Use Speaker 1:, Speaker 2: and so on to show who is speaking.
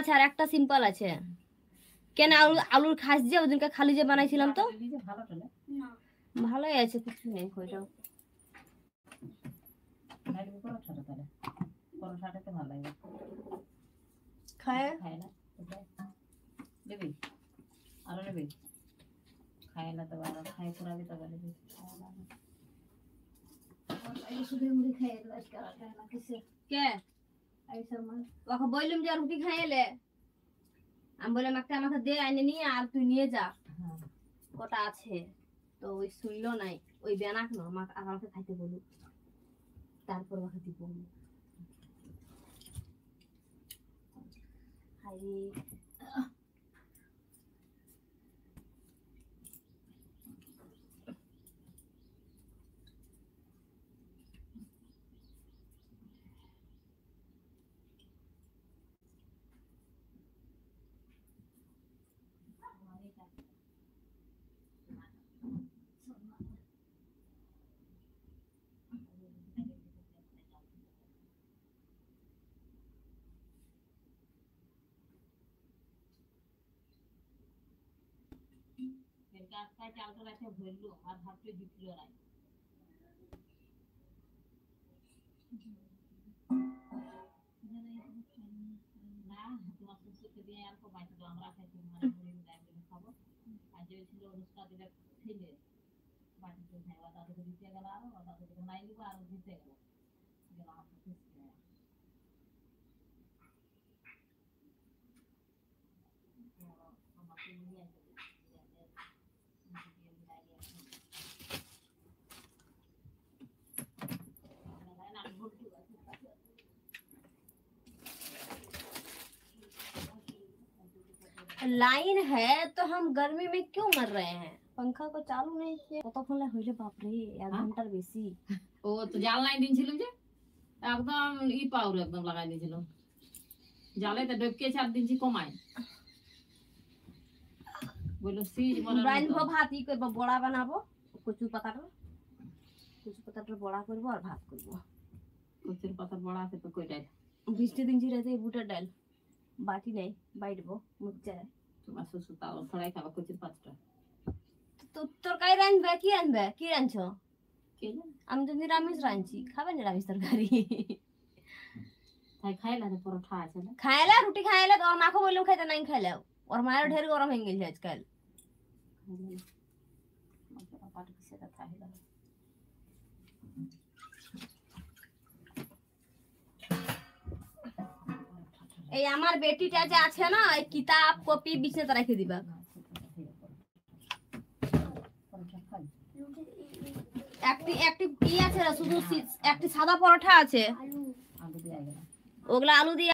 Speaker 1: আছে আর একটা সিম্পল আছে। কেন আলুর খাস যে ওদিনকে খালি যে বানাইছিলাম তো ভালোই আছে, কিছু নেই ওইটাও। খায় না দেবি আরো নেবি, খায় না তো আরো খাই পুরাবি তো বলবি শুধু মুড়ি খাইয়ে দিল আজকে আর না কিছু কে আইসা মা ওকে বললাম যে রুটি খাইলে, আমি বললাম একটা আমাকে দে আইনে নিয়ে আর তুই নিয়ে যা কটা আছে, তো ওই শুনলো নাই ওই বেনাক না আমাকে আর আমাকে খাইতে বলুক তারপর ওকে দিব খাই। চালটা রাখে ভরলো আর ভাবতে দিছিল না তোমার সুস্থকে দিয়ে আর কমাই ছিল আমরা খাইছি মানে মুড়ি দিয়ে খাবো আর যে ছিল অনুষ্কা দিলে ছিলে বাড়িতে খাইবা তাদেরকে দিতে গেল আর তাদেরকে নাই দিব আর দিতে গেল গেল হাতে খুশি আমাকে নিয়ে আসবে लाइन है तो हम गर्मी में क्यों मर रहे हैं, पंखा को चालू नहीं किया কতক্ষণ হইলে বাপ রে 1 ঘন্টার বেশি। ও তো জাল লাইন দিনছিলাম যে একদম ই পাউর একদম লাগাই দিয়েছিল জালে তো ডবকে 4 দিন জি কমাই বলো সিজ বড় রাইনবো ভাত ই করব বড়া বানাবো কচু পাতাটা বড়া করব আর ভাত করব। কচুর পাতার বড়া আছে তো কই ডাল 20 দিন জি রাতে বুটের ডাল বাটি নাই বাইডবো মুচ্চা তোমার শ্বশুর তাও ছড়াই খাবা কচুর পাতটা তো তরকারি রানবে কি রানছো কে জানে আমি তো নিরামিষ রানছি খাবে নিরামিষ তরকারি তাই খাইলা রে পরোটা আছে না খাইলা রুটি খাইলা তো মাখো বললো খাইতে নাই খাইলা ওর মায়ের ঢের গরম হয়ে গেছে আজকাল মশলা পাট কিসেটা খাইলা এই আমার বেটিটা যে আছে না এই কিতাব কপি বিছানাতে রেখে দিবা একটি কি আছে শুধু একটি সাদা পরোটা আছে ওগুলা আলু দিয়ে